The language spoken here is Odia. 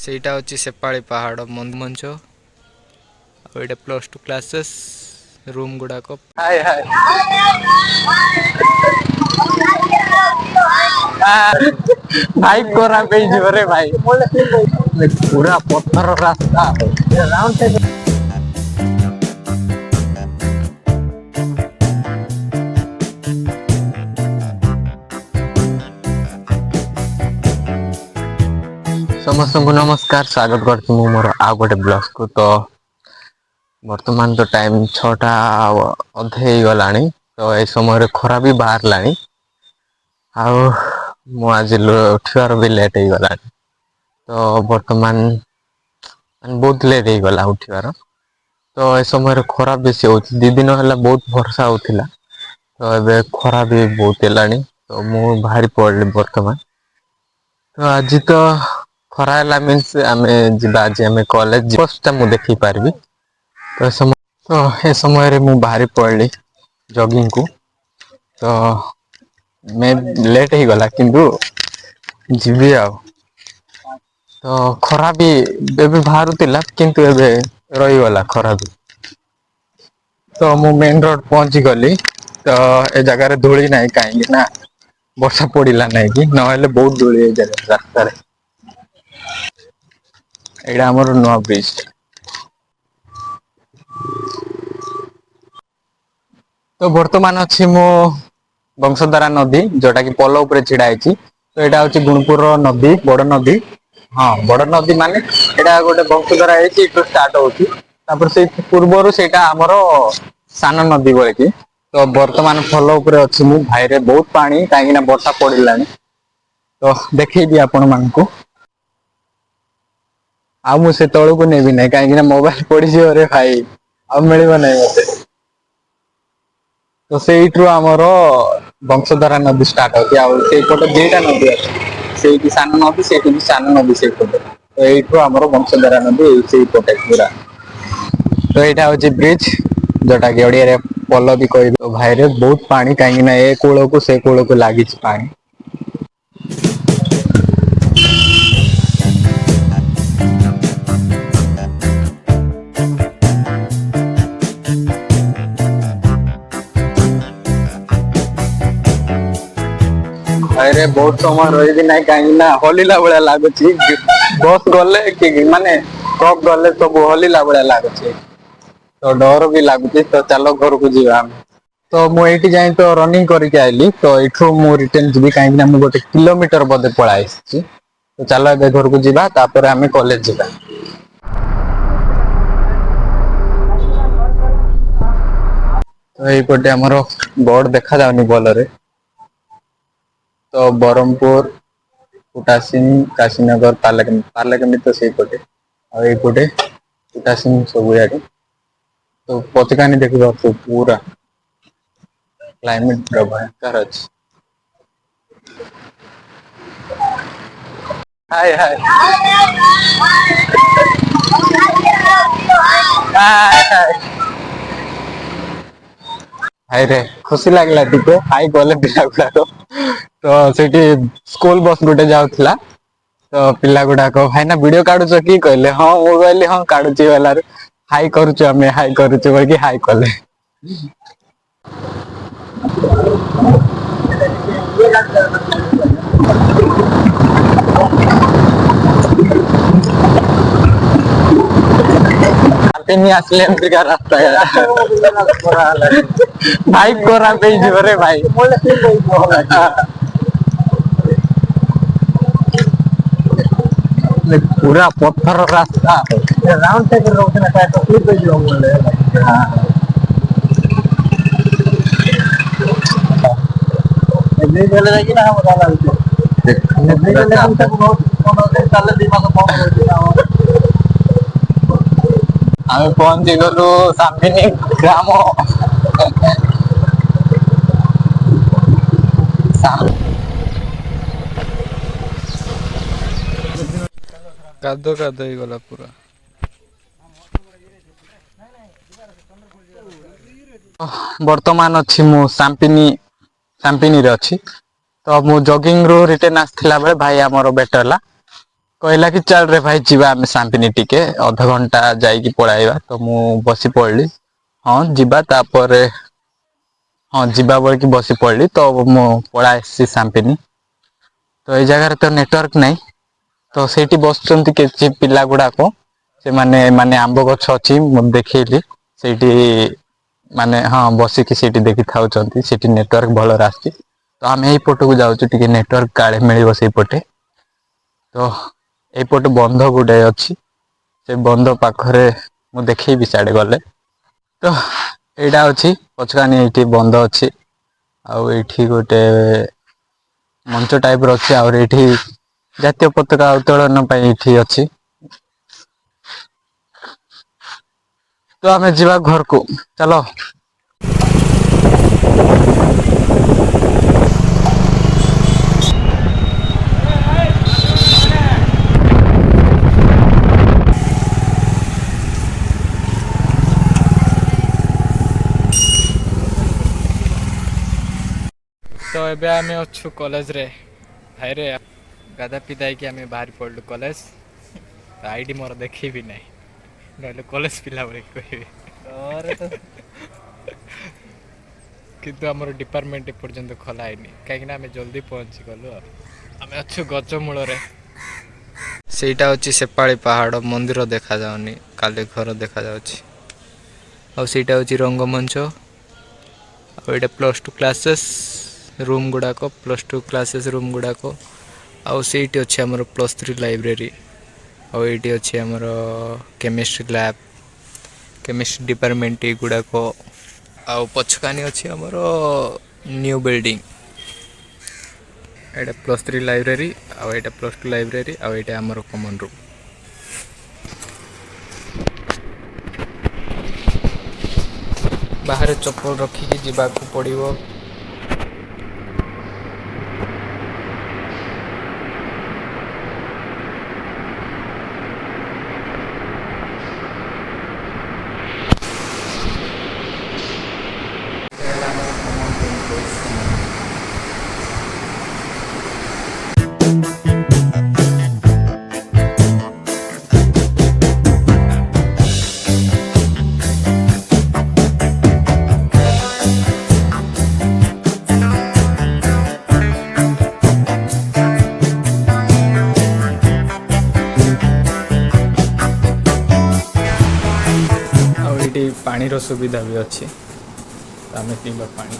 ସେଇଟା ହେଉଛି ସେପାଳି ପାହାଡ଼ ମଞ୍ଚ ଆଉ ଏଇଟା +2 କ୍ଲାसेସ୍ ରୁମ୍ ଗୁଡ଼ାକ। ହାଏ ହାଏ ଭାଇ ଖରାପ ହେଇଯିବ ରେ ଭାଇ ପୁରା ପଥର ରାସ୍ତା। ସମସ୍ତଙ୍କୁ ନମସ୍କାର, ସ୍ୱାଗତ କରୁଛି ମୁଁ ମୋର ଆଉ ଗୋଟେ ବ୍ଲଗକୁ। ତ ବର୍ତ୍ତମାନ ତ ଟାଇମ୍ 6ଟା ଅଧେ ହେଇଗଲାଣି, ତ ଏ ସମୟରେ ଖରା ବି ବାହାରିଲାଣି ଆଉ ମୁଁ ଆଜି ଉଠିବାର ବି ଲେଟ୍ ହେଇଗଲାଣି। ତ ବର୍ତ୍ତମାନ ବହୁତ ଲେଟ୍ ହେଇଗଲା ଉଠିବାର। ତ ଏ ସମୟରେ ଖରା ବେଶୀ ହଉଛି, 2 ଦିନ ହେଲା ବହୁତ ବର୍ଷା ହଉଥିଲା। ତ ଏବେ ଖରା ବି ବହୁତ ହେଲାଣି, ତ ମୁଁ ବାହାରି ପଡ଼ିଲି ବର୍ତ୍ତମାନ। ତ ଆଜି ତ ଖରା ହେଲା ମିନ୍ସ ଆମେ ଯିବା, ଆଜି ଆମେ କଲେଜ ମୁଁ ଦେଖେଇ ପାରିବି। ତ ଏ ସମୟରେ ମୁଁ ବାହାରି ପଡ଼ିଲି ଜଗିଙ୍ଗକୁ। ତ ଲେଟ୍ ହେଇଗଲା କିନ୍ତୁ ଯିବି ଆଉ। ତ ଖରା ବି ଏବେ ବାହାରୁଥିଲା କିନ୍ତୁ ଏବେ ରହିଗଲା ଖରା ବି। ତ ମୁଁ ମେନ୍ ରୋଡ ପହଞ୍ଚି ଗଲି। ତ ଏ ଜାଗାରେ ଧୂଳି ନାହିଁ କାହିଁକି ନା ବର୍ଷା ପଡିଲା ନାଇଁ କି, ନହେଲେ ବହୁତ ଧୂଳି ହେଇଯାଏ ରାସ୍ତାରେ। ଏଇଟା ଆମର ନୂଆ ବ୍ରିଜ ଟା। ତ ବର୍ତ୍ତମାନ ଅଛି ମୁଁ ବଂଶଧାରା ନଦୀ, ଯୋଉଟା କି ପୋଲ ଉପରେ ଛିଡା ହେଇଛି। ତ ଏଇଟା ହଉଛି ଗୁଣପୁରର ନଦୀ, ବଡ ନଦୀ। ହଁ ବଡ ନଦୀ ମାନେ ଏଇଟା ଗୋଟେ ବଂଶଧାରା ହେଇଛି ଏଠୁ ଷ୍ଟାର୍ଟ ହଉଛି। ତାପରେ ସେଇ ପୂର୍ବରୁ ସେଇଟା ଆମର ସାନ ନଦୀ ବହିକି। ତ ବର୍ତ୍ତମାନ ପୋଲ ଉପରେ ଅଛି ମୁଁ, ଭାଇରେ ବହୁତ ପାଣି କାହିଁକି ନା ବର୍ଷା ପଡିଲାଣି। ତ ଦେଖେଇବି ଆପଣ ମାନଙ୍କୁ। ଆଉ ମୁଁ ସେ ତଳକୁ ନେବି ନାହିଁ କାହିଁକି ନା ମୋବାଇଲ ପଡିଯିବରେ ଭାଇ ଆଉ ମିଳିବ ନାହିଁ ମତେ। ତ ସେଇଠୁ ଆମର ବଂଶଧାରା ନଦୀ ଷ୍ଟାର୍ଟ ହଉଛି, ଆଉ ସେଇପଟେ ଦିଟା ନଦୀ ଅଛି। ସେଇଠି ସାନ ନଦୀ, ସେଇଠି ବି ସାନ ନଦୀ ସେଇପଟେ। ତ ଏଇଠୁ ଆମର ବଂଶଧାରା ନଦୀ ସେଇପଟେ ପୁରା। ତ ଏଇଟା ହଉଛି ବ୍ରିଜ, ଯୋଉଟା କି ଓଡିଆରେ ପୋଲ ବି କହିବେ। ତ ଭାଇରେ ବହୁତ ପାଣି କାହିଁକି ନା ଏ କୂଳକୁ ସେ କୂଳକୁ ଲାଗିଛି ପାଣି। ଭାଇରେ ବହୁତ ସମୟ ରହିବି ନାହିଁ କାହିଁକି ନା ହଲିଲା ଭଳିଆ ଲାଗୁଛି। ବସ୍ ଗଲେ କି ମାନେ ଟ୍ରକ୍ ଗଲେ ସବୁ ହଲିଲା ଭଳିଆ ଲାଗୁଛି। ତ ଡର ବି ଲାଗୁଛି, ତ ଚାଲ ଘରକୁ ଯିବା ଆମେ। ତ ମୁଁ ଏଇଠି ଯାଇ ତ ରନିଂ କରିକି ଆଇଲିି, ତ ଏଇଠୁ ମୁଁ ରିଟର୍ନ ଯିବି କାହିଁକି ନା ମୁଁ 1 କିଲୋମିଟର ବୋଧେ ପଳେଇ ଆସିଛି। ତ ଚାଲ ଏବେ ଘରକୁ ଯିବା, ତାପରେ ଆମେ କଲେଜ ଯିବା। ତ ଏଇପଟେ ଆମର ବୋର୍ଡ ଦେଖା ଯାଉନି ଭଲରେ। ତ ବରହମପୁର କୁଟାସିଂ, କାଶୀନଗର, ପାରଲାଖେମୁଣ୍ଡି ତ ସେଇପଟେ। ଆଉ ଏଇପଟେ କୁଟାସିଂ ସବୁଆଡେ। ତ ପତିକାନି ଦେଖିପାରୁଥିବ ପୁରା କ୍ଲାଇମେଟ ପୁରା ଭୟଙ୍କର ଅଛି। ହାଏ ହାଏ ହାଏ ହାଏ। ଭାଇରେ ଖୁସି ଲାଗିଲା ଟିକେ ହାଇ କଲେ ପିଲା ଗୁଡାକ। ତ ସେଇଠି ସ୍କୁଲ ବସ୍ ଗୋଟେ ଯାଉଥିଲା। ତ ପିଲା ଗୁଡାକ ଭାଇନା ଭିଡିଓ କାଢୁଛ କି କହିଲେ, ହଁ ମୁଁ କହିଲି ହଁ କାଢୁଛି କହିଲାରୁ ହାଇ କରୁଛୁ ଆମେ ହାଇ କରୁଛୁ କହିକି ହାଇ କଲେ। ତିନି ଆସିଲେ ଏମିତିକା ରାସ୍ତା ଭାଇ ଖରାପ ହେଇଯିବ ରେ ଭାଇ। ପୁରା ପଥର ରାସ୍ତା। ଆମେ ପହଞ୍ଚି ଗଲୁ ସାନ୍ଦିନୀ ଗ୍ରାମ। କାଦ କାଦ ହେଇଗଲା ପୁରା। ବର୍ତ୍ତମାନ ଅଛି ମୁଁ ସାମ୍ପିନିରେ ଅଛି। ତ ମୁଁ ଜଗିଙ୍ଗ ରୁ ରିଟର୍ନ ଆସିଥିଲା ବେଳେ ଭାଇ ଆମର ଭେଟ ହେଲା। କହିଲା କି ଚାଲ ରେ ଭାଇ ଯିବା ଆମେ ସାମ୍ପିନି ଟିକେ ଅଧଘଣ୍ଟା ଯାଇକି ପଳାଇବା ତ ମୁଁ ବସି ପଡ଼ିଲି। ହଁ ଯିବା ତାପରେ ହଁ ଯିବା ବଳିକି ବସି ପଡ଼ିଲି ତ ମୁଁ ପଳାଇ ଆସିଛି ସାମ୍ପିନି। ତ ଏଇ ଜାଗାରେ ତ ନେଟୱାର୍କ ନାହିଁ ତ ସେଇଠି ବସୁଛନ୍ତି କିଛି ପିଲା ଗୁଡାକ। ସେମାନେ ମାନେ ଆମ୍ବ ଗଛ ଅଛି ମୁଁ ଦେଖେଇଲି ସେଇଠି ମାନେ ହଁ ବସିକି ସେଇଠି ଦେଖିଥାଉଛନ୍ତି ସେଠି ନେଟୱାର୍କ ଭଲରେ ଆସୁଛି। ତ ଆମେ ଏଇପଟକୁ ଯାଉଛୁ ଟିକେ ନେଟୱାର୍କ କାଳେ ମିଳିବ ସେଇପଟେ। ତ ଏଇପଟେ ବନ୍ଧ ଗୁଡାଏ ଅଛି। ସେ ବନ୍ଧ ପାଖରେ ମୁଁ ଦେଖେଇବି ସିଆଡେ ଗଲେ। ତ ଏଇଟା ଅଛି ପଛକାନି ଏଇଠି ବନ୍ଧ ଅଛି। ଆଉ ଏଇଠି ଗୋଟେ ମଞ୍ଚ ଟାଇପ ର ଅଛି ଆହୁରି ଏଇଠି ଜାତୀୟ ପତାକା ଉତ୍ତୋଳନ ପାଇଁ ଏଇଠି ଅଛି। ତ ଆମେ ଯିବା ଘରକୁ ଚାଲ। ତ ଏବେ ଆମେ ଅଛୁ କଲେଜରେ ଭାଇରେ ଗାଧା ପିଧା ହେଇକି ଆମେ ବାହାରି ପଡ଼ିଲୁ କଲେଜ। ଆଇଡ଼ି ମୋର ଦେଖେଇବି ନାହିଁ ନହେଲେ କଲେଜ ପିଲା ଭଳି କହିବେ। କିନ୍ତୁ ଆମର ଡିପାର୍ଟମେଣ୍ଟ ଏପର୍ଯ୍ୟନ୍ତ ଖୋଲା ହେଇନି କାହିଁକିନା ଆମେ ଜଲ୍ଦି ପହଞ୍ଚି ଗଲୁ ଆଉ। ଆମେ ଅଛୁ ଗଜ ମୂଳରେ। ସେଇଟା ହଉଛି ସେପାଳି ପାହାଡ଼ ମନ୍ଦିର ଦେଖାଯାଉନି କାଲି ଘର ଦେଖାଯାଉଛି। ଆଉ ସେଇଟା ହେଉଛି ରଙ୍ଗମଞ୍ଚ ଆଉ ଏଇଟା ପ୍ଲସ୍ ଟୁ କ୍ଲାସେସ୍। ରୁମ୍ ଗୁଡ଼ାକ ପ୍ଲସ୍ ଟୁ କ୍ଲାସେସ୍ ରୁମ୍ ଗୁଡ଼ାକ ଆଉ ସେଇଠି ଅଛି ଆମର ପ୍ଲସ୍ ଥ୍ରୀ ଲାଇବ୍ରେରୀ। ଆଉ ଏଇଠି ଅଛି ଆମର କେମିଷ୍ଟ୍ରି ଲ୍ୟାବ୍। କେମିଷ୍ଟ୍ରି ଡିପାର୍ଟମେଣ୍ଟ ଏଗୁଡ଼ାକ ଆଉ ପଛକାନି ଅଛି ଆମର ନ୍ୟୁ ବିଲ୍ଡିଂ। ଏଇଟା ପ୍ଲସ୍ ଥ୍ରୀ ଲାଇବ୍ରେରୀ ଆଉ ଏଇଟା ପ୍ଲସ୍ ଟୁ ଲାଇବ୍ରେରୀ ଆଉ ଏଇଟା ଆମର କମନ୍ ରୁମ୍। ବାହାରେ ଚପଲ ରଖିକି ଯିବାକୁ ପଡ଼ିବ। ଆଉ ଏଇଠି ପାଣିର ସୁବିଧା ବି ଅଛି ଆମେ ପିଇବା ପାଣି।